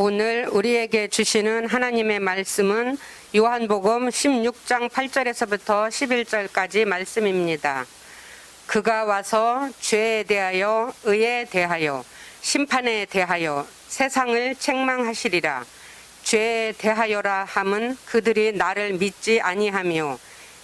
오늘 우리에게 주시는 하나님의 말씀은 요한복음 16장 8절에서부터 11절까지 말씀입니다. 그가 와서 죄에 대하여 의에 대하여 심판에 대하여 세상을 책망하시리라. 죄에 대하여라 함은 그들이 나를 믿지 아니하며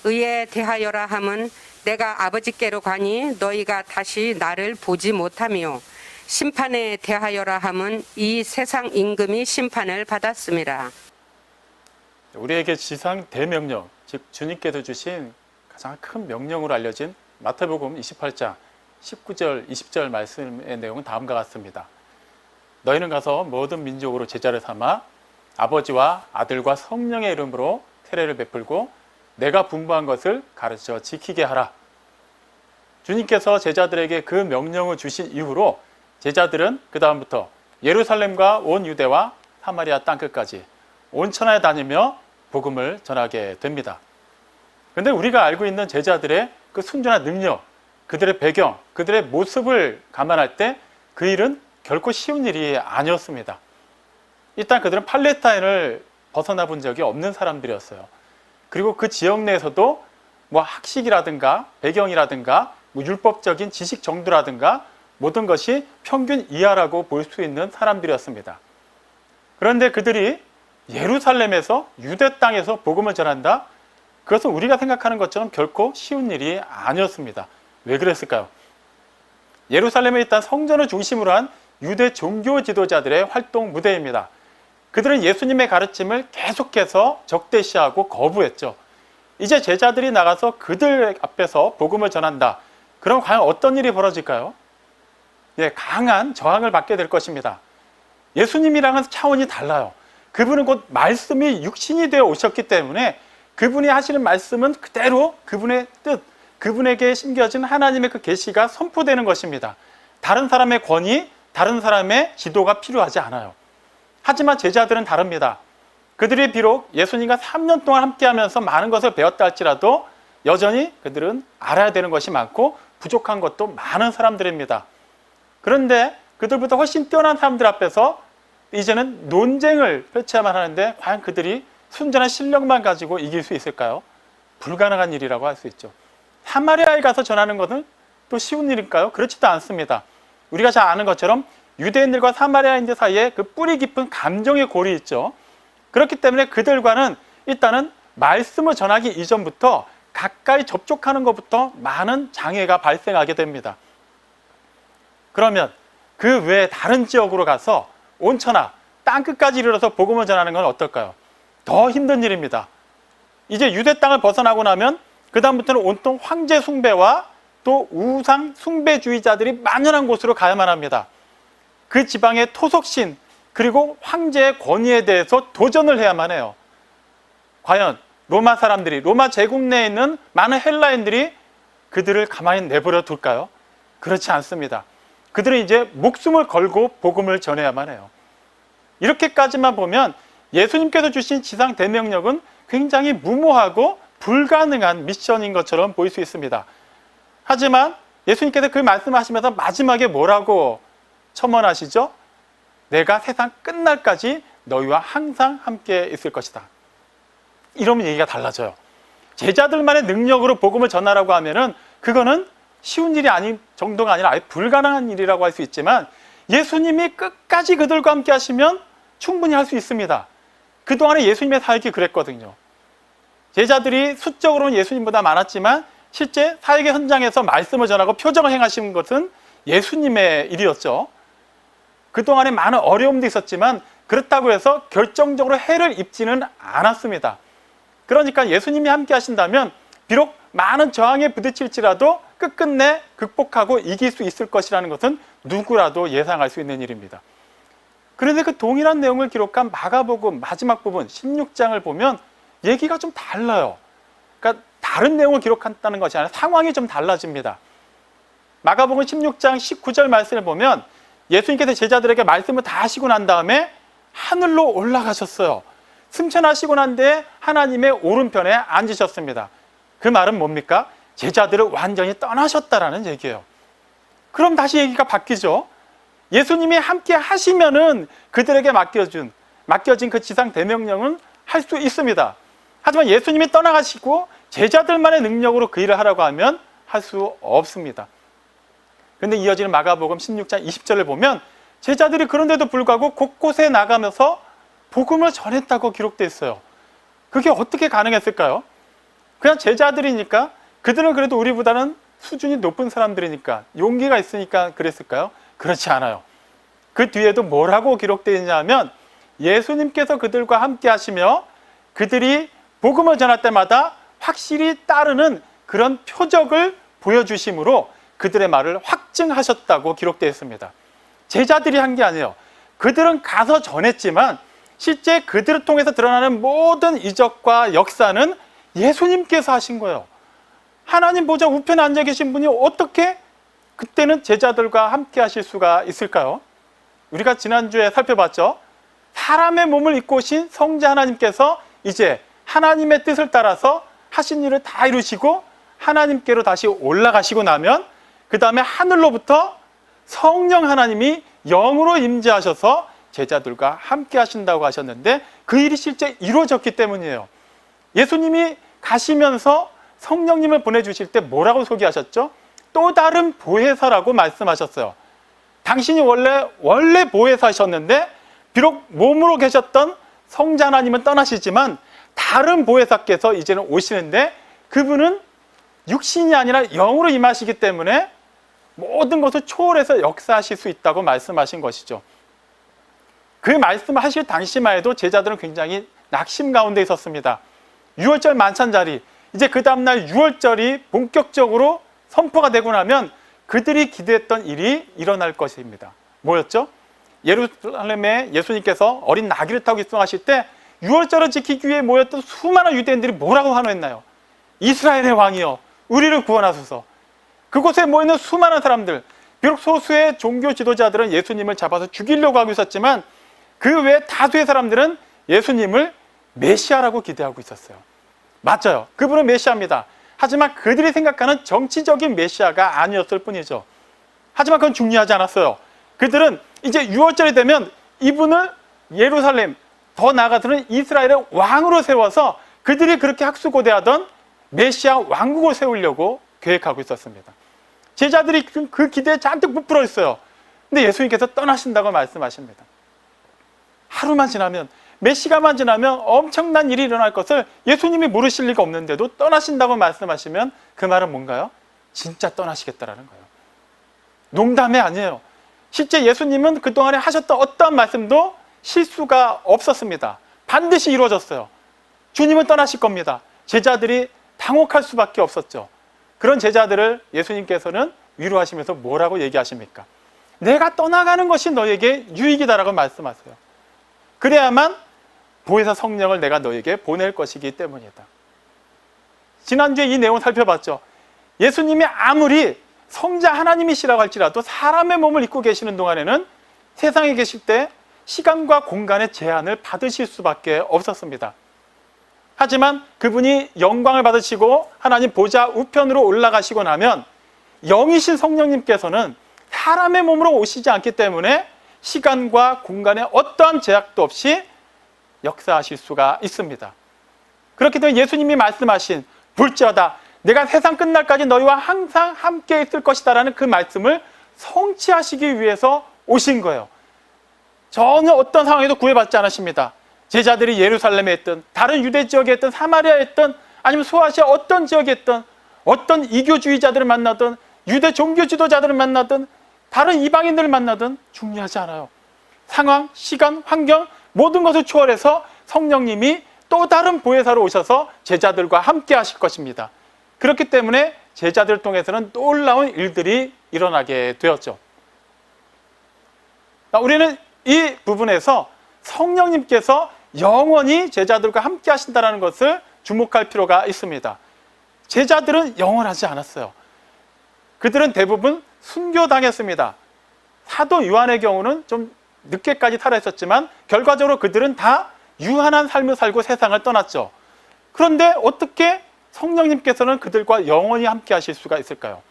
의에 대하여라 함은 내가 아버지께로 가니 너희가 다시 나를 보지 못하며 심판에 대하여라 함은 이 세상 임금이 심판을 받았음이라. 우리에게 지상 대명령, 즉 주님께서 주신 가장 큰 명령으로 알려진 마태복음 28장 19절, 20절 말씀의 내용은 다음과 같습니다. 너희는 가서 모든 민족으로 제자를 삼아 아버지와 아들과 성령의 이름으로 세례를 베풀고 내가 분부한 것을 가르쳐 지키게 하라. 주님께서 제자들에게 그 명령을 주신 이후로 제자들은 그 다음부터 예루살렘과 온 유대와 사마리아 땅끝까지 온 천하에 다니며 복음을 전하게 됩니다. 그런데 우리가 알고 있는 제자들의 그 순전한 능력, 그들의 배경, 그들의 모습을 감안할 때 그 일은 결코 쉬운 일이 아니었습니다. 일단 그들은 팔레스타인을 벗어나 본 적이 없는 사람들이었어요. 그리고 그 지역 내에서도 뭐 학식이라든가 배경이라든가 뭐 율법적인 지식 정도라든가 모든 것이 평균 이하라고 볼 수 있는 사람들이었습니다. 그런데 그들이 예루살렘에서 유대 땅에서 복음을 전한다? 그것은 우리가 생각하는 것처럼 결코 쉬운 일이 아니었습니다. 왜 그랬을까요? 예루살렘에 있던 성전을 중심으로 한 유대 종교 지도자들의 활동 무대입니다. 그들은 예수님의 가르침을 계속해서 적대시하고 거부했죠. 이제 제자들이 나가서 그들 앞에서 복음을 전한다. 그럼 과연 어떤 일이 벌어질까요? 강한 저항을 받게 될 것입니다. 예수님이랑은 차원이 달라요. 그분은 곧 말씀이 육신이 되어 오셨기 때문에 그분이 하시는 말씀은 그대로 그분의 뜻, 그분에게 심겨진 하나님의 그 계시가 선포되는 것입니다. 다른 사람의 권위, 다른 사람의 지도가 필요하지 않아요. 하지만 제자들은 다릅니다. 그들이 비록 예수님과 3년 동안 함께하면서 많은 것을 배웠다 할지라도 여전히 그들은 알아야 되는 것이 많고 부족한 것도 많은 사람들입니다. 그런데 그들보다 훨씬 뛰어난 사람들 앞에서 이제는 논쟁을 펼쳐야만 하는데 과연 그들이 순전한 실력만 가지고 이길 수 있을까요? 불가능한 일이라고 할 수 있죠. 사마리아에 가서 전하는 것은 또 쉬운 일일까요? 그렇지도 않습니다. 우리가 잘 아는 것처럼 유대인들과 사마리아인들 사이에 그 뿌리 깊은 감정의 골이 있죠. 그렇기 때문에 그들과는 일단은 말씀을 전하기 이전부터 가까이 접촉하는 것부터 많은 장애가 발생하게 됩니다. 그러면 그 외에 다른 지역으로 가서 온 천하 땅끝까지 이르러서 복음을 전하는 건 어떨까요? 더 힘든 일입니다. 이제 유대 땅을 벗어나고 나면 그 다음부터는 온통 황제 숭배와 또 우상 숭배주의자들이 만연한 곳으로 가야만 합니다. 그 지방의 토속신 그리고 황제의 권위에 대해서 도전을 해야만 해요. 과연 로마 사람들이, 로마 제국 내에 있는 많은 헬라인들이 그들을 가만히 내버려 둘까요? 그렇지 않습니다. 그들은 이제 목숨을 걸고 복음을 전해야만 해요. 이렇게까지만 보면 예수님께서 주신 지상 대명령은 굉장히 무모하고 불가능한 미션인 것처럼 보일 수 있습니다. 하지만 예수님께서 그 말씀하시면서 마지막에 뭐라고 첨언하시죠? 내가 세상 끝날까지 너희와 항상 함께 있을 것이다. 이러면 얘기가 달라져요. 제자들만의 능력으로 복음을 전하라고 하면은 그거는 쉬운 일이 아닌 정도가 아니라 아예 불가능한 일이라고 할 수 있지만 예수님이 끝까지 그들과 함께 하시면 충분히 할 수 있습니다. 그동안에 예수님의 사역이 그랬거든요. 제자들이 수적으로는 예수님보다 많았지만 실제 사역의 현장에서 말씀을 전하고 표적을 행하신 것은 예수님의 일이었죠. 그동안에 많은 어려움도 있었지만 그렇다고 해서 결정적으로 해를 입지는 않았습니다. 그러니까 예수님이 함께 하신다면 비록 많은 저항에 부딪힐지라도 끝끝내 극복하고 이길 수 있을 것이라는 것은 누구라도 예상할 수 있는 일입니다. 그런데 그 동일한 내용을 기록한 마가복음 마지막 부분 16장을 보면 얘기가 좀 달라요. 그러니까 다른 내용을 기록한다는 것이 아니라 상황이 좀 달라집니다. 마가복음 16장 19절 말씀을 보면 예수님께서 제자들에게 말씀을 다 하시고 난 다음에 하늘로 올라가셨어요. 승천하시고 난 뒤에 하나님의 오른편에 앉으셨습니다. 그 말은 뭡니까? 제자들을 완전히 떠나셨다라는 얘기예요. 그럼 다시 얘기가 바뀌죠. 예수님이 함께 하시면은 그들에게 맡겨진 그 지상 대명령은 할 수 있습니다. 하지만 예수님이 떠나가시고 제자들만의 능력으로 그 일을 하라고 하면 할 수 없습니다. 그런데 이어지는 마가복음 16장 20절을 보면 제자들이 그런데도 불구하고 곳곳에 나가면서 복음을 전했다고 기록되어 있어요. 그게 어떻게 가능했을까요? 그냥 제자들이니까, 그들은 그래도 우리보다는 수준이 높은 사람들이니까, 용기가 있으니까 그랬을까요? 그렇지 않아요. 그 뒤에도 뭐라고 기록되어 있냐면 예수님께서 그들과 함께 하시며 그들이 복음을 전할 때마다 확실히 따르는 그런 표적을 보여주심으로 그들의 말을 확증하셨다고 기록되어 있습니다. 제자들이 한 게 아니에요. 그들은 가서 전했지만 실제 그들을 통해서 드러나는 모든 이적과 역사는 예수님께서 하신 거예요. 하나님 보좌 우편에 앉아 계신 분이 어떻게 그때는 제자들과 함께 하실 수가 있을까요? 우리가 지난주에 살펴봤죠. 사람의 몸을 입고 오신 성자 하나님께서 이제 하나님의 뜻을 따라서 하신 일을 다 이루시고 하나님께로 다시 올라가시고 나면 그 다음에 하늘로부터 성령 하나님이 영으로 임재하셔서 제자들과 함께 하신다고 하셨는데 그 일이 실제 이루어졌기 때문이에요. 예수님이 가시면서 성령님을 보내주실 때 뭐라고 소개하셨죠? 또 다른 보혜사라고 말씀하셨어요. 당신이 원래 보혜사셨는데 비록 몸으로 계셨던 성자 하나님은 떠나시지만 다른 보혜사께서 이제는 오시는데 그분은 육신이 아니라 영으로 임하시기 때문에 모든 것을 초월해서 역사하실 수 있다고 말씀하신 것이죠. 그 말씀을 하실 당시만 해도 제자들은 굉장히 낙심 가운데 있었습니다. 6월절 만찬자리, 이제 그 다음날 6월절이 본격적으로 선포가 되고 나면 그들이 기대했던 일이 일어날 것입니다. 뭐였죠? 예루살렘에 예수님께서 어린 나귀를 타고 입성하실 때 6월절을 지키기 위해 모였던 수많은 유대인들이 뭐라고 환호했나요? 이스라엘의 왕이여 우리를 구원하소서. 그곳에 모이는 수많은 사람들, 비록 소수의 종교 지도자들은 예수님을 잡아서 죽이려고 하고 있었지만 그 외 다수의 사람들은 예수님을 메시아라고 기대하고 있었어요. 맞아요. 그분은 메시아입니다. 하지만 그들이 생각하는 정치적인 메시아가 아니었을 뿐이죠. 하지만 그건 중요하지 않았어요. 그들은 이제 6월절이 되면 이분을 예루살렘, 더 나아가서는 이스라엘의 왕으로 세워서 그들이 그렇게 학수고대하던 메시아 왕국을 세우려고 계획하고 있었습니다. 제자들이 그 기대에 잔뜩 부풀어 있어요. 근데 예수님께서 떠나신다고 말씀하십니다. 하루만 지나면, 몇 시간만 지나면 엄청난 일이 일어날 것을 예수님이 모르실 리가 없는데도 떠나신다고 말씀하시면 그 말은 뭔가요? 진짜 떠나시겠다라는 거예요. 농담이 아니에요. 실제 예수님은 그동안에 하셨던 어떠한 말씀도 실수가 없었습니다. 반드시 이루어졌어요. 주님은 떠나실 겁니다. 제자들이 당혹할 수밖에 없었죠. 그런 제자들을 예수님께서는 위로하시면서 뭐라고 얘기하십니까? 내가 떠나가는 것이 너에게 유익이다라고 말씀하세요. 그래야만 보혜사 성령을 내가 너에게 보낼 것이기 때문이다. 지난주에 이 내용을 살펴봤죠. 예수님이 아무리 성자 하나님이시라고 할지라도 사람의 몸을 입고 계시는 동안에는 세상에 계실 때 시간과 공간의 제한을 받으실 수밖에 없었습니다. 하지만 그분이 영광을 받으시고 하나님 보좌 우편으로 올라가시고 나면 영이신 성령님께서는 사람의 몸으로 오시지 않기 때문에 시간과 공간에 어떠한 제약도 없이 역사하실 수가 있습니다. 그렇기 때문에 예수님이 말씀하신 볼지어다 내가 세상 끝날까지 너희와 항상 함께 있을 것이다 라는 그 말씀을 성취하시기 위해서 오신 거예요. 전혀 어떤 상황에도 구애받지 않으십니다. 제자들이 예루살렘에 있든 다른 유대 지역에 있든 사마리아에 있든 아니면 소아시아 어떤 지역에 있든 어떤 이교주의자들을 만나든 유대 종교 지도자들을 만나든 다른 이방인들을 만나든 중요하지 않아요. 상황, 시간, 환경 모든 것을 초월해서 성령님이 또 다른 보혜사로 오셔서 제자들과 함께 하실 것입니다. 그렇기 때문에 제자들을 통해서는 놀라운 일들이 일어나게 되었죠. 우리는 이 부분에서 성령님께서 영원히 제자들과 함께 하신다는 것을 주목할 필요가 있습니다. 제자들은 영원하지 않았어요. 그들은 대부분 순교당했습니다. 사도 요한의 경우는 좀 늦게까지 살아있었지만 결과적으로 그들은 다 유한한 삶을 살고 세상을 떠났죠. 그런데 어떻게 성령님께서는 그들과 영원히 함께 하실 수가 있을까요?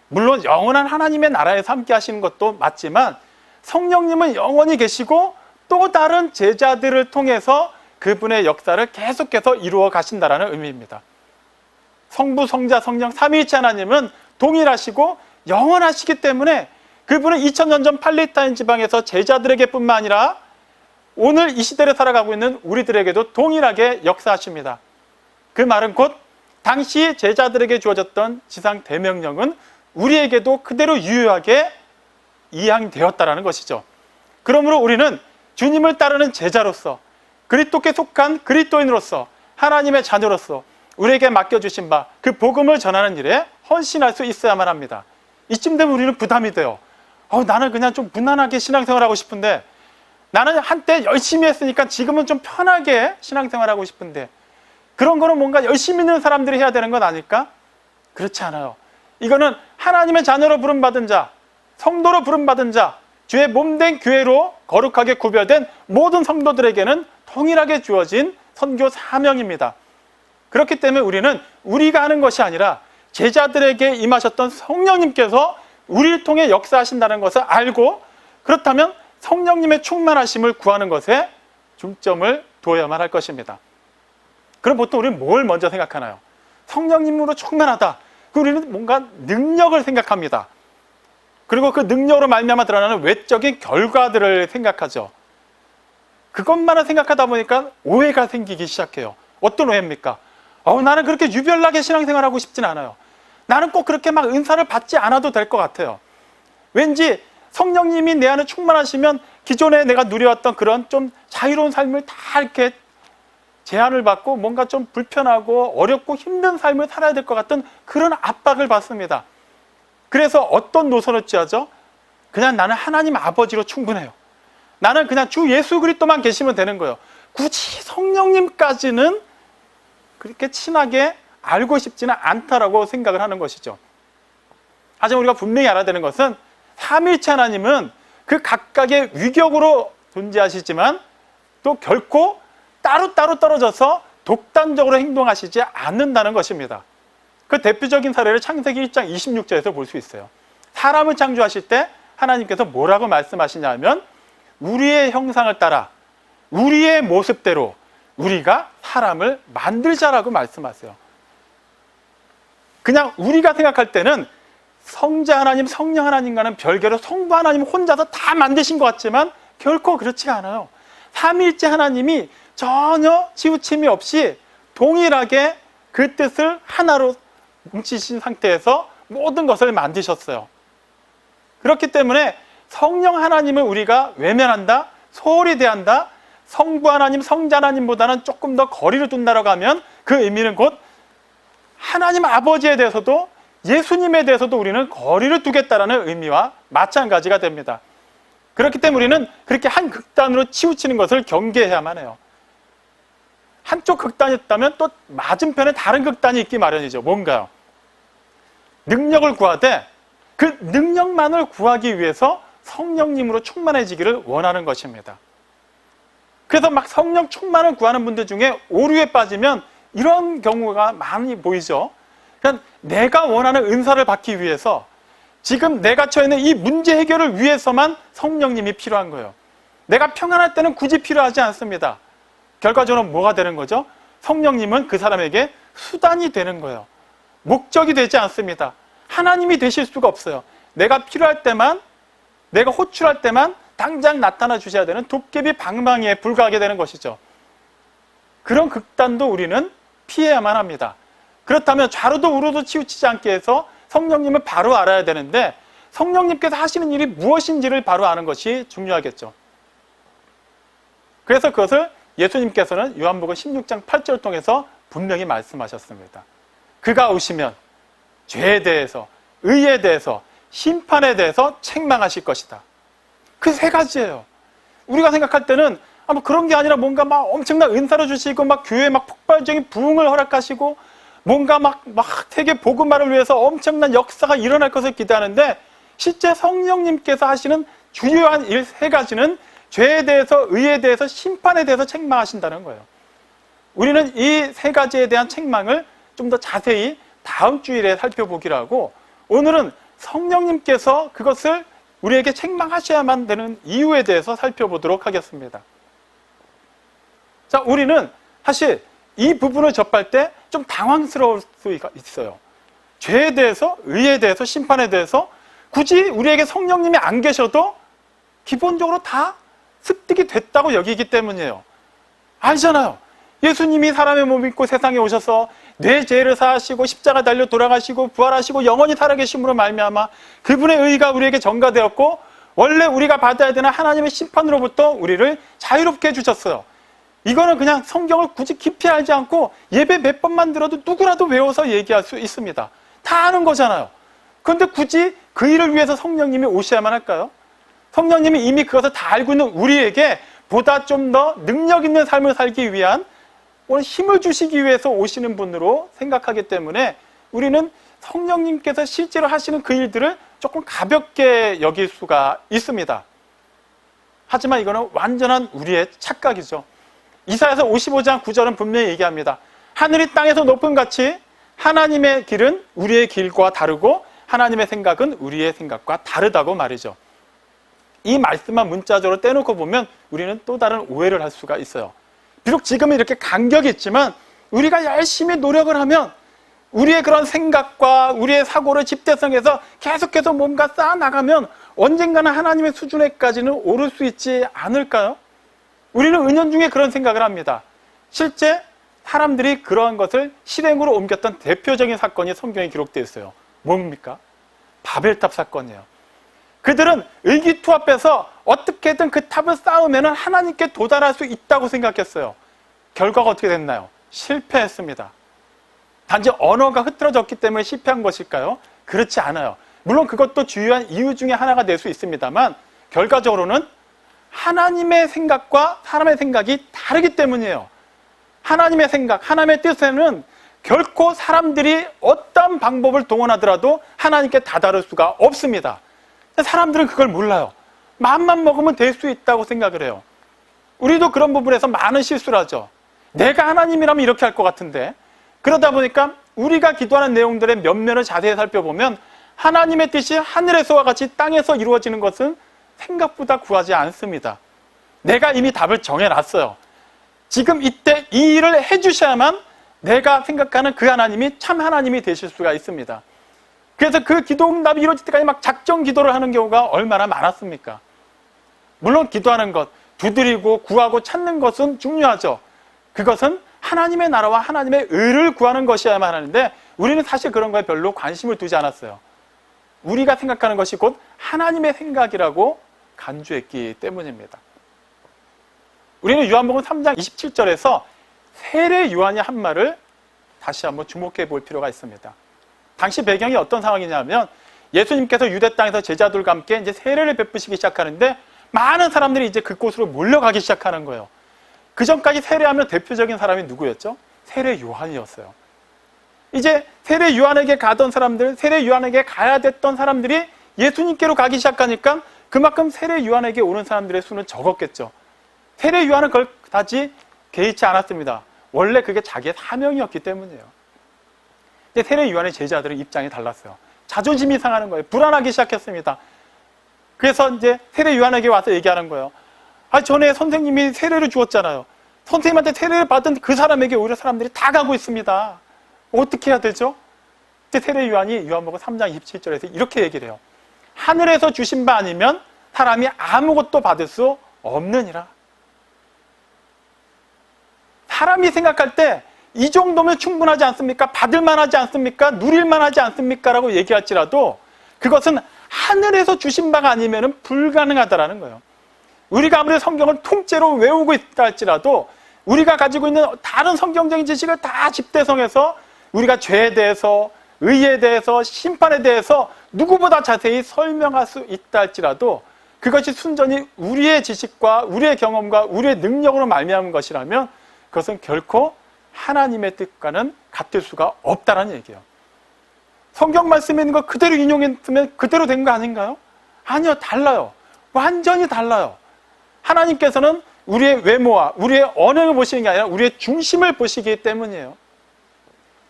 물론 영원한 하나님의 나라에서 함께 하시는 것도 맞지만 성령님은 영원히 계시고 또 다른 제자들을 통해서 그분의 역사를 계속해서 이루어 가신다는 의미입니다. 성부, 성자, 성령 삼위일체 하나님은 동일하시고 영원하시기 때문에 그분은 2000년 전 팔레스타인 지방에서 제자들에게 뿐만 아니라 오늘 이 시대를 살아가고 있는 우리들에게도 동일하게 역사하십니다. 그 말은 곧 당시 제자들에게 주어졌던 지상 대명령은 우리에게도 그대로 유효하게 이행되었다는 것이죠. 그러므로 우리는 주님을 따르는 제자로서, 그리스도께 속한 그리스도인으로서, 하나님의 자녀로서 우리에게 맡겨주신 바 그 복음을 전하는 일에 헌신할 수 있어야만 합니다. 이쯤 되면 우리는 부담이 돼요. 나는 그냥 좀 무난하게 신앙생활하고 싶은데, 나는 한때 열심히 했으니까 지금은 좀 편하게 신앙생활하고 싶은데, 그런 거는 뭔가 열심히 있는 사람들이 해야 되는 건 아닐까? 그렇지 않아요. 이거는 하나님의 자녀로 부름받은 자, 성도로 부름받은 자, 주의 몸된 교회로 거룩하게 구별된 모든 성도들에게는 통일하게 주어진 선교 사명입니다. 그렇기 때문에 우리는 우리가 하는 것이 아니라 제자들에게 임하셨던 성령님께서 우리를 통해 역사하신다는 것을 알고, 그렇다면 성령님의 충만하심을 구하는 것에 중점을 두어야만 할 것입니다. 그럼 보통 우리는 뭘 먼저 생각하나요? 성령님으로 충만하다. 우리는 뭔가 능력을 생각합니다. 그리고 그 능력으로 말미암아 드러나는 외적인 결과들을 생각하죠. 그것만을 생각하다 보니까 오해가 생기기 시작해요. 어떤 오해입니까? 나는 그렇게 유별나게 신앙생활하고 싶진 않아요. 나는 꼭 그렇게 막 은사를 받지 않아도 될 것 같아요. 왠지 성령님이 내 안에 충만하시면 기존에 내가 누려왔던 그런 좀 자유로운 삶을 다 이렇게 제한을 받고 뭔가 좀 불편하고 어렵고 힘든 삶을 살아야 될 것 같은 그런 압박을 받습니다. 그래서 어떤 노선을 취하죠? 그냥 나는 하나님 아버지로 충분해요. 나는 그냥 주 예수 그리스도만 계시면 되는 거예요. 굳이 성령님까지는 그렇게 친하게 알고 싶지는 않다라고 생각을 하는 것이죠. 하지만 우리가 분명히 알아야 되는 것은 삼위일체 하나님은 그 각각의 위격으로 존재하시지만 또 결코 따로따로 떨어져서 독단적으로 행동하시지 않는다는 것입니다. 그 대표적인 사례를 창세기 1장 26절에서 볼 수 있어요. 사람을 창조하실 때 하나님께서 뭐라고 말씀하시냐면 우리의 형상을 따라 우리의 모습대로 우리가 사람을 만들자라고 말씀하세요. 그냥 우리가 생각할 때는 성자 하나님, 성령 하나님과는 별개로 성부 하나님 혼자서 다 만드신 것 같지만 결코 그렇지가 않아요. 삼위일체 하나님이 전혀 치우침이 없이 동일하게 그 뜻을 하나로 뭉치신 상태에서 모든 것을 만드셨어요. 그렇기 때문에 성령 하나님을 우리가 외면한다, 소홀히 대한다, 성부 하나님, 성자 하나님보다는 조금 더 거리를 둔다라고 하면 그 의미는 곧 하나님 아버지에 대해서도 예수님에 대해서도 우리는 거리를 두겠다라는 의미와 마찬가지가 됩니다. 그렇기 때문에 우리는 그렇게 한 극단으로 치우치는 것을 경계해야만 해요. 한쪽 극단이 있다면 또 맞은편에 다른 극단이 있기 마련이죠. 뭔가요? 능력을 구하되 그 능력만을 구하기 위해서 성령님으로 충만해지기를 원하는 것입니다. 그래서 막 성령 충만을 구하는 분들 중에 오류에 빠지면 이런 경우가 많이 보이죠. 그러니까 내가 원하는 은사를 받기 위해서 지금 내가 처해 있는 이 문제 해결을 위해서만 성령님이 필요한 거예요. 내가 평안할 때는 굳이 필요하지 않습니다. 결과적으로 뭐가 되는 거죠? 성령님은 그 사람에게 수단이 되는 거예요. 목적이 되지 않습니다. 하나님이 되실 수가 없어요. 내가 필요할 때만, 내가 호출할 때만 당장 나타나 주셔야 되는 도깨비 방망이에 불과하게 되는 것이죠. 그런 극단도 우리는 피해야만 합니다. 그렇다면 좌로도 우로도 치우치지 않게 해서 성령님을 바로 알아야 되는데 성령님께서 하시는 일이 무엇인지를 바로 아는 것이 중요하겠죠. 그래서 그것을 예수님께서는 요한복음 16장 8절을 통해서 분명히 말씀하셨습니다. 그가 오시면 죄에 대해서, 의에 대해서, 심판에 대해서 책망하실 것이다. 그 세 가지예요. 우리가 생각할 때는 뭐 그런 게 아니라 뭔가 막 엄청난 은사를 주시고 막 교회에 막 폭발적인 부흥을 허락하시고 뭔가 막 세계 복음화를 위해서 엄청난 역사가 일어날 것을 기대하는데 실제 성령님께서 하시는 주요한 일 세 가지는 죄에 대해서, 의에 대해서, 심판에 대해서 책망하신다는 거예요. 우리는 이 세 가지에 대한 책망을 좀 더 자세히 다음 주일에 살펴보기로 하고 오늘은 성령님께서 그것을 우리에게 책망하셔야만 되는 이유에 대해서 살펴보도록 하겠습니다. 자, 우리는 사실 이 부분을 접할 때 좀 당황스러울 수 있어요. 죄에 대해서, 의에 대해서, 심판에 대해서 굳이 우리에게 성령님이 안 계셔도 기본적으로 다 습득이 됐다고 여기기 때문이에요. 아니잖아요. 예수님이 사람의 몸 입고 세상에 오셔서 내 죄를 사하시고 십자가 달려 돌아가시고 부활하시고 영원히 살아계심으로 말미암아 그분의 의가 우리에게 전가되었고 원래 우리가 받아야 되는 하나님의 심판으로부터 우리를 자유롭게 해주셨어요. 이거는 그냥 성경을 굳이 깊이 알지 않고 예배 몇 번만 들어도 누구라도 외워서 얘기할 수 있습니다. 다 아는 거잖아요. 그런데 굳이 그 일을 위해서 성령님이 오셔야만 할까요? 성령님이 이미 그것을 다 알고 있는 우리에게 보다 좀 더 능력 있는 삶을 살기 위한 오늘 힘을 주시기 위해서 오시는 분으로 생각하기 때문에 우리는 성령님께서 실제로 하시는 그 일들을 조금 가볍게 여길 수가 있습니다. 하지만 이거는 완전한 우리의 착각이죠. 이사야서 55장 9절은 분명히 얘기합니다. 하늘이 땅에서 높은 같이 하나님의 길은 우리의 길과 다르고 하나님의 생각은 우리의 생각과 다르다고 말이죠. 이 말씀만 문자적으로 떼놓고 보면 우리는 또 다른 오해를 할 수가 있어요. 비록 지금은 이렇게 간격이 있지만 우리가 열심히 노력을 하면 우리의 그런 생각과 우리의 사고를 집대성해서 계속해서 뭔가 쌓아나가면 언젠가는 하나님의 수준에까지는 오를 수 있지 않을까요? 우리는 은연중에 그런 생각을 합니다. 실제 사람들이 그러한 것을 실행으로 옮겼던 대표적인 사건이 성경에 기록되어 있어요. 뭡니까? 바벨탑 사건이에요. 그들은 의기투합해서 어떻게든 그 탑을 쌓으면 하나님께 도달할 수 있다고 생각했어요. 결과가 어떻게 됐나요? 실패했습니다. 단지 언어가 흐트러졌기 때문에 실패한 것일까요? 그렇지 않아요. 물론 그것도 주요한 이유 중에 하나가 될 수 있습니다만 결과적으로는 하나님의 생각과 사람의 생각이 다르기 때문이에요. 하나님의 생각, 하나님의 뜻에는 결코 사람들이 어떤 방법을 동원하더라도 하나님께 다다를 수가 없습니다. 사람들은 그걸 몰라요. 마음만 먹으면 될 수 있다고 생각을 해요. 우리도 그런 부분에서 많은 실수를 하죠. 내가 하나님이라면 이렇게 할 것 같은데 그러다 보니까 우리가 기도하는 내용들의 면면을 자세히 살펴보면 하나님의 뜻이 하늘에서와 같이 땅에서 이루어지는 것은 생각보다 구하지 않습니다. 내가 이미 답을 정해놨어요. 지금 이때 이 일을 해주셔야만 내가 생각하는 그 하나님이 참 하나님이 되실 수가 있습니다. 그래서 그 기도 응답이 이루어질 때까지 막 작정 기도를 하는 경우가 얼마나 많았습니까? 물론 기도하는 것, 두드리고 구하고 찾는 것은 중요하죠. 그것은 하나님의 나라와 하나님의 의를 구하는 것이어야만 하는데 우리는 사실 그런 거에 별로 관심을 두지 않았어요. 우리가 생각하는 것이 곧 하나님의 생각이라고 간주했기 때문입니다. 우리는 요한복음 3장 27절에서 세례 요한이 한 말을 다시 한번 주목해 볼 필요가 있습니다. 당시 배경이 어떤 상황이냐면 예수님께서 유대 땅에서 제자들과 함께 이제 세례를 베푸시기 시작하는데 많은 사람들이 이제 그곳으로 몰려가기 시작하는 거예요. 그 전까지 세례하면 대표적인 사람이 누구였죠? 세례 요한이었어요. 이제 세례 요한에게 가던 사람들, 세례 요한에게 가야 됐던 사람들이 예수님께로 가기 시작하니까 그만큼 세례 요한에게 오는 사람들의 수는 적었겠죠. 세례 요한은 그걸 다지 개의치 않았습니다. 원래 그게 자기의 사명이었기 때문이에요. 근데 세례 요한의 제자들은 입장이 달랐어요. 자존심이 상하는 거예요. 불안하기 시작했습니다. 그래서 이제 세례 요한에게 와서 얘기하는 거예요. 전에 선생님이 세례를 주었잖아요. 선생님한테 세례를 받은 그 사람에게 오히려 사람들이 다 가고 있습니다. 어떻게 해야 되죠? 그때 세례 요한이 요한복음 3장 27절에서 이렇게 얘기를 해요. 하늘에서 주신 바 아니면 사람이 아무것도 받을 수 없느니라. 사람이 생각할 때 이 정도면 충분하지 않습니까? 받을 만하지 않습니까? 누릴 만하지 않습니까? 라고 얘기할지라도 그것은 하늘에서 주신 바가 아니면 불가능하다라는 거예요. 우리가 아무리 성경을 통째로 외우고 있다 할지라도 우리가 가지고 있는 다른 성경적인 지식을 다 집대성해서 우리가 죄에 대해서, 의에 대해서, 심판에 대해서 누구보다 자세히 설명할 수 있다 할지라도 그것이 순전히 우리의 지식과 우리의 경험과 우리의 능력으로 말미암은 것이라면 그것은 결코 하나님의 뜻과는 같을 수가 없다는 얘기예요. 성경 말씀에 있는 거 그대로 인용했으면 그대로 된 거 아닌가요? 아니요, 달라요. 완전히 달라요. 하나님께서는 우리의 외모와 우리의 언행을 보시는 게 아니라 우리의 중심을 보시기 때문이에요.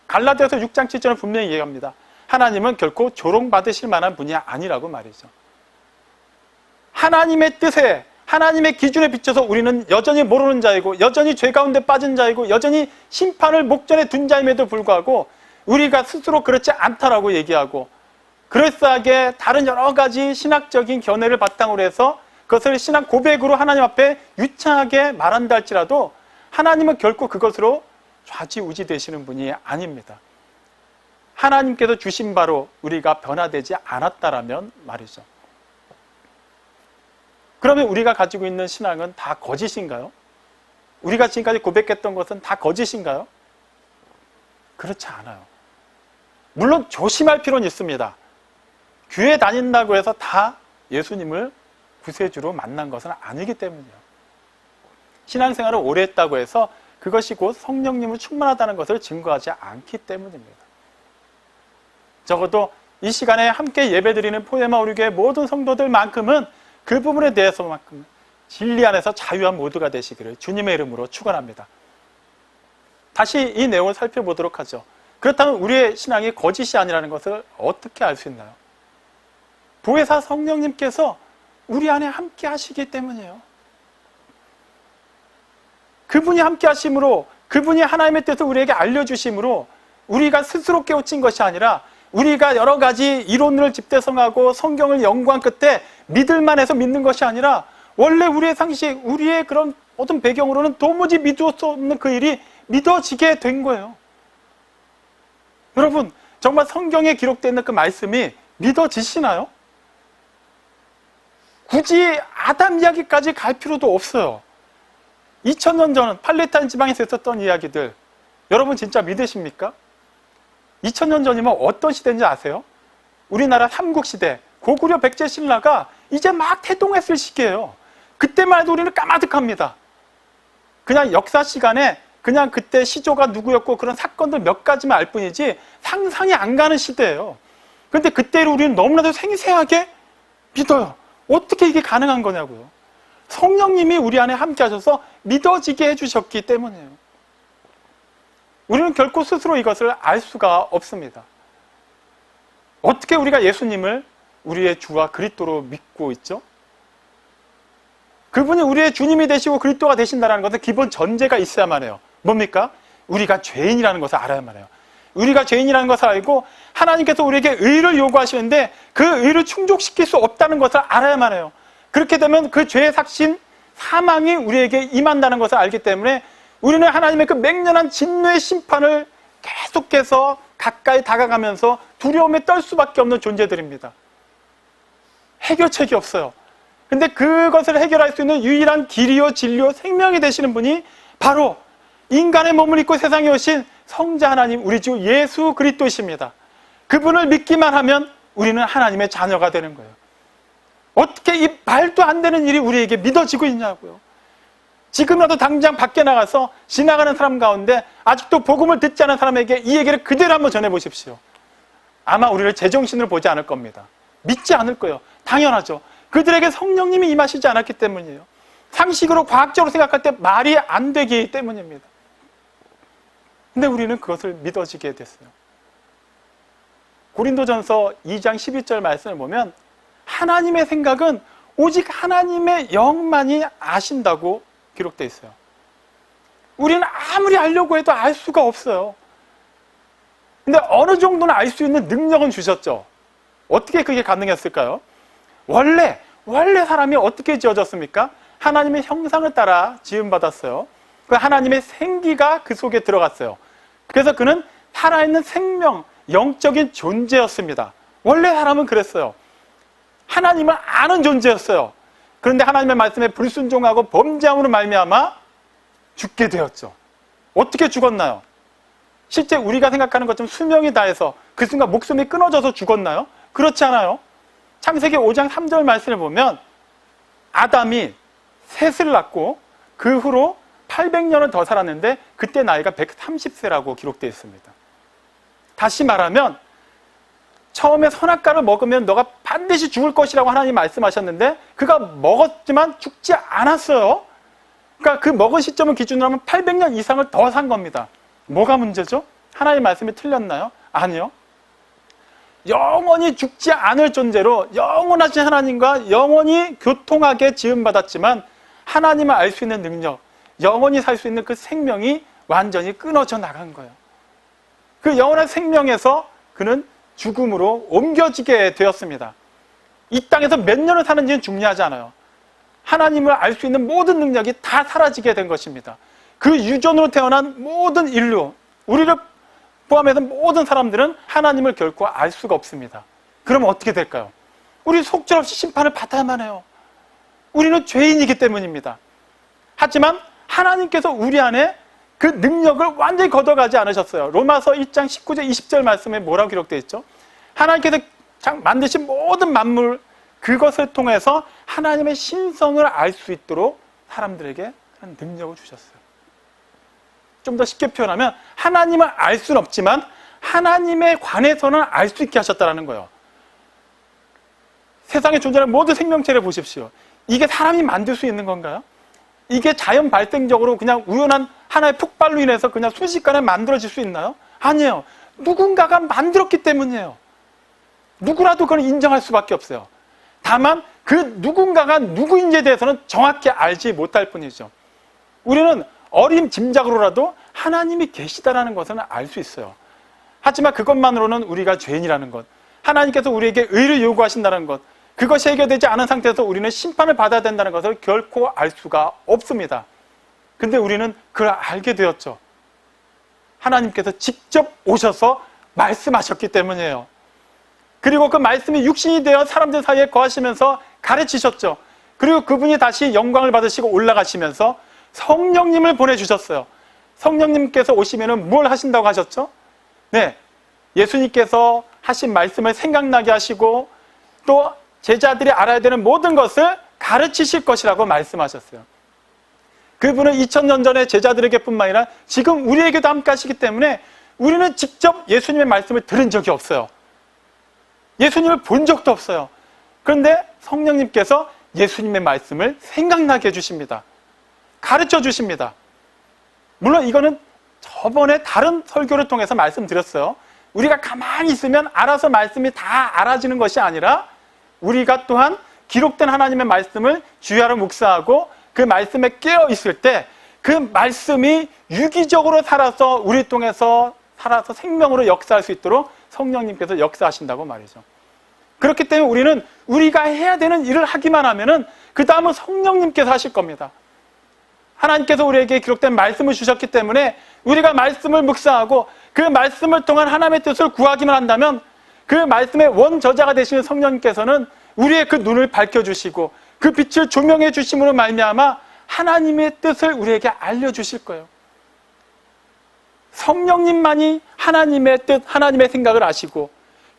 갈라디아서 6장 7절은 분명히 얘기합니다. 하나님은 결코 조롱받으실 만한 분이 아니라고 말이죠. 하나님의 뜻에, 하나님의 기준에 비춰서 우리는 여전히 모르는 자이고 여전히 죄 가운데 빠진 자이고 여전히 심판을 목전에 둔 자임에도 불구하고 우리가 스스로 그렇지 않다라고 얘기하고 그럴싸하게 다른 여러 가지 신학적인 견해를 바탕으로 해서 그것을 신학 고백으로 하나님 앞에 유창하게 말한다 할지라도 하나님은 결코 그것으로 좌지우지 되시는 분이 아닙니다. 하나님께서 주신 바로 우리가 변화되지 않았다라면 말이죠. 그러면 우리가 가지고 있는 신앙은 다 거짓인가요? 우리가 지금까지 고백했던 것은 다 거짓인가요? 그렇지 않아요. 물론 조심할 필요는 있습니다. 교회 다닌다고 해서 다 예수님을 구세주로 만난 것은 아니기 때문이에요. 신앙생활을 오래 했다고 해서 그것이 곧 성령님을 충만하다는 것을 증거하지 않기 때문입니다. 적어도 이 시간에 함께 예배드리는 포에마 우리교회 모든 성도들만큼은 그 부분에 대해서만큼 진리 안에서 자유한 모두가 되시기를 주님의 이름으로 축원합니다. 다시 이 내용을 살펴보도록 하죠. 그렇다면 우리의 신앙이 거짓이 아니라는 것을 어떻게 알 수 있나요? 보혜사 성령님께서 우리 안에 함께 하시기 때문이에요. 그분이 함께 하심으로, 그분이 하나님의 뜻을 우리에게 알려주심으로 우리가 스스로 깨우친 것이 아니라 우리가 여러 가지 이론을 집대성하고 성경을 연구한 끝에 믿을만 해서 믿는 것이 아니라 원래 우리의 상식, 우리의 그런 어떤 배경으로는 도무지 믿을 수 없는 그 일이 믿어지게 된 거예요. 여러분, 정말 성경에 기록되어 있는 그 말씀이 믿어지시나요? 굳이 아담 이야기까지 갈 필요도 없어요. 2000년 전 팔레타인 지방에서 있었던 이야기들 여러분 진짜 믿으십니까? 2000년 전이면 어떤 시대인지 아세요? 우리나라 삼국시대 고구려 백제 신라가 이제 막 태동했을 시기예요. 그때만 해도 우리는 까마득합니다. 그냥 역사 시간에 그냥 그때 시조가 누구였고 그런 사건들 몇 가지만 알 뿐이지 상상이 안 가는 시대예요. 그런데 그때를 우리는 너무나도 생생하게 믿어요. 어떻게 이게 가능한 거냐고요. 성령님이 우리 안에 함께 하셔서 믿어지게 해주셨기 때문이에요. 우리는 결코 스스로 이것을 알 수가 없습니다. 어떻게 우리가 예수님을 우리의 주와 그리스도로 믿고 있죠? 그분이 우리의 주님이 되시고 그리스도가 되신다는 것은 기본 전제가 있어야만 해요. 뭡니까? 우리가 죄인이라는 것을 알아야만 해요. 우리가 죄인이라는 것을 알고 하나님께서 우리에게 의를 요구하시는데 그 의를 충족시킬 수 없다는 것을 알아야만 해요. 그렇게 되면 그 죄의 삭신, 사망이 우리에게 임한다는 것을 알기 때문에 우리는 하나님의 그 맹렬한 진노의 심판을 계속해서 가까이 다가가면서 두려움에 떨 수밖에 없는 존재들입니다. 해결책이 없어요. 근데 그것을 해결할 수 있는 유일한 길이요 진리요 생명이 되시는 분이 바로 인간의 몸을 입고 세상에 오신 성자 하나님 우리 주 예수 그리스도이십니다. 그분을 믿기만 하면 우리는 하나님의 자녀가 되는 거예요. 어떻게 이 말도 안 되는 일이 우리에게 믿어지고 있냐고요. 지금이라도 당장 밖에 나가서 지나가는 사람 가운데 아직도 복음을 듣지 않은 사람에게 이 얘기를 그대로 한번 전해보십시오. 아마 우리를 제정신으로 보지 않을 겁니다. 믿지 않을 거예요. 당연하죠. 그들에게 성령님이 임하시지 않았기 때문이에요. 상식으로 과학적으로 생각할 때 말이 안 되기 때문입니다. 근데 우리는 그것을 믿어지게 됐어요. 고린도전서 2장 12절 말씀을 보면 하나님의 생각은 오직 하나님의 영만이 아신다고 기록되어 있어요. 우리는 아무리 알려고 해도 알 수가 없어요. 근데 어느 정도는 알 수 있는 능력은 주셨죠. 어떻게 그게 가능했을까요? 원래 사람이 어떻게 지어졌습니까? 하나님의 형상을 따라 지음받았어요. 그 하나님의 생기가 그 속에 들어갔어요. 그래서 그는 살아있는 생명, 영적인 존재였습니다. 원래 사람은 그랬어요. 하나님을 아는 존재였어요. 그런데 하나님의 말씀에 불순종하고 범죄함으로 말미암아 죽게 되었죠. 어떻게 죽었나요? 실제 우리가 생각하는 것처럼 수명이 다해서 그 순간 목숨이 끊어져서 죽었나요? 그렇지 않아요. 창세기 5장 3절 말씀을 보면 아담이 셋을 낳고 그 후로 800년을 더 살았는데 그때 나이가 130세라고 기록되어 있습니다. 다시 말하면 처음에 선악과를 먹으면 너가 반드시 죽을 것이라고 하나님 말씀하셨는데 그가 먹었지만 죽지 않았어요. 그러니까 그 먹은 시점을 기준으로 하면 800년 이상을 더 산 겁니다. 뭐가 문제죠? 하나님 말씀이 틀렸나요? 아니요. 영원히 죽지 않을 존재로 영원하신 하나님과 영원히 교통하게 지음받았지만 하나님을 알 수 있는 능력, 영원히 살 수 있는 그 생명이 완전히 끊어져 나간 거예요. 그 영원한 생명에서 그는 죽음으로 옮겨지게 되었습니다. 이 땅에서 몇 년을 사는지는 중요하지 않아요. 하나님을 알 수 있는 모든 능력이 다 사라지게 된 것입니다. 그 유전으로 태어난 모든 인류, 우리를 포함해서 모든 사람들은 하나님을 결코 알 수가 없습니다. 그러면 어떻게 될까요? 우리 속절없이 심판을 받아야만 해요. 우리는 죄인이기 때문입니다. 하지만 하나님께서 우리 안에 그 능력을 완전히 걷어가지 않으셨어요. 로마서 1장 19절 20절 말씀에 뭐라고 기록되어 있죠? 하나님께서 만드신 모든 만물, 그것을 통해서 하나님의 신성을 알 수 있도록 사람들에게 능력을 주셨어요. 좀 더 쉽게 표현하면 하나님을 알 수는 없지만 하나님에 관해서는 알 수 있게 하셨다는 거예요. 세상에 존재하는 모든 생명체를 보십시오. 이게 사람이 만들 수 있는 건가요? 이게 자연 발생적으로 그냥 우연한 하나의 폭발로 인해서 그냥 순식간에 만들어질 수 있나요? 아니에요. 누군가가 만들었기 때문이에요. 누구라도 그걸 인정할 수밖에 없어요. 다만 그 누군가가 누구인지에 대해서는 정확히 알지 못할 뿐이죠. 우리는 어림짐작으로라도 하나님이 계시다라는 것은 알 수 있어요. 하지만 그것만으로는 우리가 죄인이라는 것, 하나님께서 우리에게 의를 요구하신다는 것, 그것이 해결되지 않은 상태에서 우리는 심판을 받아야 된다는 것을 결코 알 수가 없습니다. 근데 우리는 그걸 알게 되었죠. 하나님께서 직접 오셔서 말씀하셨기 때문이에요. 그리고 그 말씀이 육신이 되어 사람들 사이에 거하시면서 가르치셨죠. 그리고 그분이 다시 영광을 받으시고 올라가시면서 성령님을 보내주셨어요. 성령님께서 오시면은 뭘 하신다고 하셨죠? 네, 예수님께서 하신 말씀을 생각나게 하시고 또 제자들이 알아야 되는 모든 것을 가르치실 것이라고 말씀하셨어요. 그분은 2000년 전에 제자들에게 뿐만 아니라 지금 우리에게도 함께 하시기 때문에 우리는 직접 예수님의 말씀을 들은 적이 없어요. 예수님을 본 적도 없어요. 그런데 성령님께서 예수님의 말씀을 생각나게 해주십니다. 가르쳐 주십니다. 물론 이거는 저번에 다른 설교를 통해서 말씀드렸어요. 우리가 가만히 있으면 알아서 말씀이 다 알아지는 것이 아니라 우리가 또한 기록된 하나님의 말씀을 주야로 묵상하고 그 말씀에 깨어 있을 때 그 말씀이 유기적으로 살아서 우리 통해서 살아서 생명으로 역사할 수 있도록 성령님께서 역사하신다고 말이죠. 그렇기 때문에 우리는 우리가 해야 되는 일을 하기만 하면은 그 다음은 성령님께서 하실 겁니다. 하나님께서 우리에게 기록된 말씀을 주셨기 때문에 우리가 말씀을 묵상하고 그 말씀을 통한 하나님의 뜻을 구하기만 한다면 그 말씀의 원저자가 되시는 성령님께서는 우리의 그 눈을 밝혀주시고 그 빛을 조명해 주심으로 말미암아 하나님의 뜻을 우리에게 알려주실 거예요. 성령님만이 하나님의 뜻, 하나님의 생각을 아시고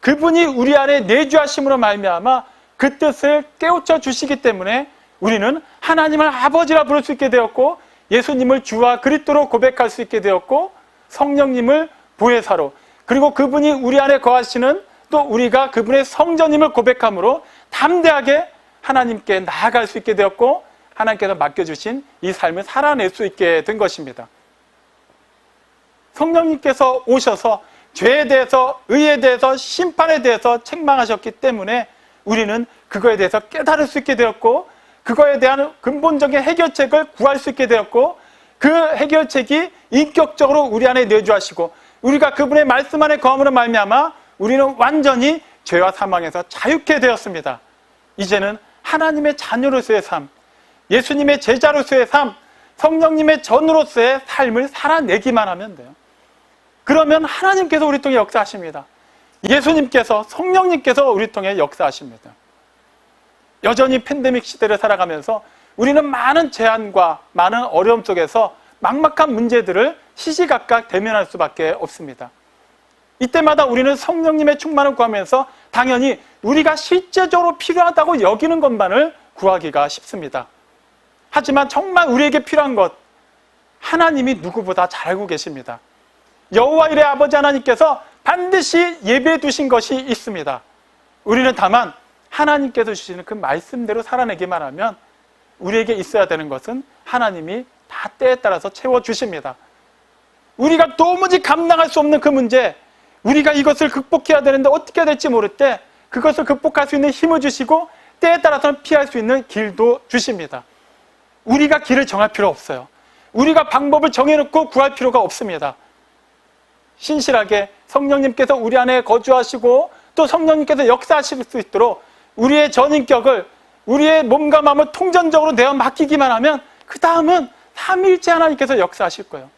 그분이 우리 안에 내주하심으로 말미암아 그 뜻을 깨우쳐 주시기 때문에 우리는 하나님을 아버지라 부를 수 있게 되었고 예수님을 주와 그리스도로 고백할 수 있게 되었고 성령님을 보혜사로 그리고 그분이 우리 안에 거하시는 또 우리가 그분의 성전임을 고백함으로 담대하게 하나님께 나아갈 수 있게 되었고 하나님께서 맡겨주신 이 삶을 살아낼 수 있게 된 것입니다. 성령님께서 오셔서 죄에 대해서 의에 대해서 심판에 대해서 책망하셨기 때문에 우리는 그거에 대해서 깨달을 수 있게 되었고 그거에 대한 근본적인 해결책을 구할 수 있게 되었고 그 해결책이 인격적으로 우리 안에 내주하시고 우리가 그분의 말씀 안에 거함으로 말미암아 우리는 완전히 죄와 사망에서 자유케 되었습니다. 이제는 하나님의 자녀로서의 삶, 예수님의 제자로서의 삶, 성령님의 전으로서의 삶을 살아내기만 하면 돼요. 그러면 하나님께서 우리 통해 역사하십니다. 예수님께서, 성령님께서 우리 통해 역사하십니다. 여전히 팬데믹 시대를 살아가면서 우리는 많은 제한과 많은 어려움 속에서 막막한 문제들을 시시각각 대면할 수밖에 없습니다. 이때마다 우리는 성령님의 충만을 구하면서 당연히 우리가 실제적으로 필요하다고 여기는 것만을 구하기가 쉽습니다. 하지만 정말 우리에게 필요한 것, 하나님이 누구보다 잘 알고 계십니다. 여호와 일의 아버지 하나님께서 반드시 예배해 두신 것이 있습니다. 우리는 다만 하나님께서 주시는 그 말씀대로 살아내기만 하면 우리에게 있어야 되는 것은 하나님이 다 때에 따라서 채워주십니다. 우리가 도무지 감당할 수 없는 그 문제, 우리가 이것을 극복해야 되는데 어떻게 해야 될지 모를 때 그것을 극복할 수 있는 힘을 주시고 때에 따라서는 피할 수 있는 길도 주십니다. 우리가 길을 정할 필요 없어요. 우리가 방법을 정해놓고 구할 필요가 없습니다. 신실하게 성령님께서 우리 안에 거주하시고 또 성령님께서 역사하실 수 있도록 우리의 전인격을 우리의 몸과 마음을 통전적으로 내어 맡기기만 하면 그 다음은 삼위일체 하나님께서 역사하실 거예요.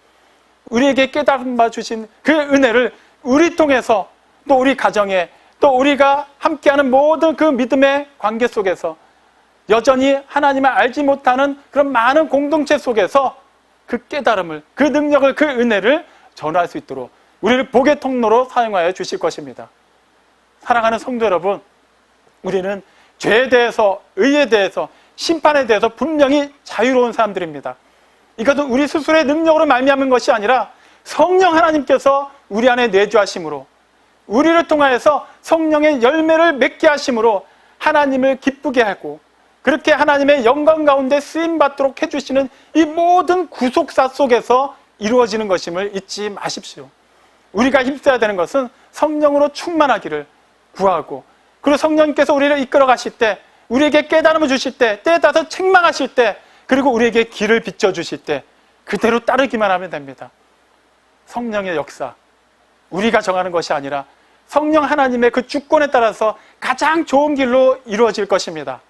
우리에게 깨달음바 주신 그 은혜를 우리 통해서 또 우리 가정에 또 우리가 함께하는 모든 그 믿음의 관계 속에서 여전히 하나님을 알지 못하는 그런 많은 공동체 속에서 그 깨달음을, 그 능력을, 그 은혜를 전할 수 있도록 우리를 복의 통로로 사용하여 주실 것입니다. 사랑하는 성도 여러분, 우리는 죄에 대해서, 의에 대해서, 심판에 대해서 분명히 자유로운 사람들입니다. 이것은 우리 스스로의 능력으로 말미암은 것이 아니라 성령 하나님께서 우리 안에 내주하심으로 우리를 통하여서 성령의 열매를 맺게 하심으로 하나님을 기쁘게 하고 그렇게 하나님의 영광 가운데 쓰임받도록 해주시는 이 모든 구속사 속에서 이루어지는 것임을 잊지 마십시오. 우리가 힘써야 되는 것은 성령으로 충만하기를 구하고 그리고 성령님께서 우리를 이끌어 가실 때 우리에게 깨달음을 주실 때 때에 따라서 책망하실 때 그리고 우리에게 길을 비춰주실 때 그대로 따르기만 하면 됩니다. 성령의 역사, 우리가 정하는 것이 아니라 성령 하나님의 그 주권에 따라서 가장 좋은 길로 이루어질 것입니다.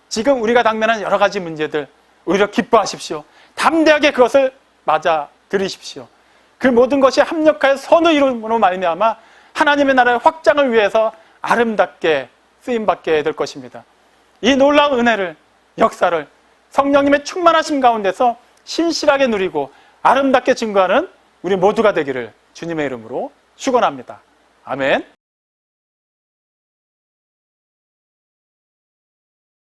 지금 우리가 당면한 여러 가지 문제들 오히려 기뻐하십시오. 담대하게 그것을 맞아 들이십시오. 그 모든 것이 합력하여 선의 이름으로 말미암아 하나님의 나라의 확장을 위해서 아름답게 쓰임받게 될 것입니다. 이 놀라운 은혜를, 역사를 성령님의 충만하심 가운데서 신실하게 누리고 아름답게 증거하는 우리 모두가 되기를 주님의 이름으로 축원합니다. 아멘.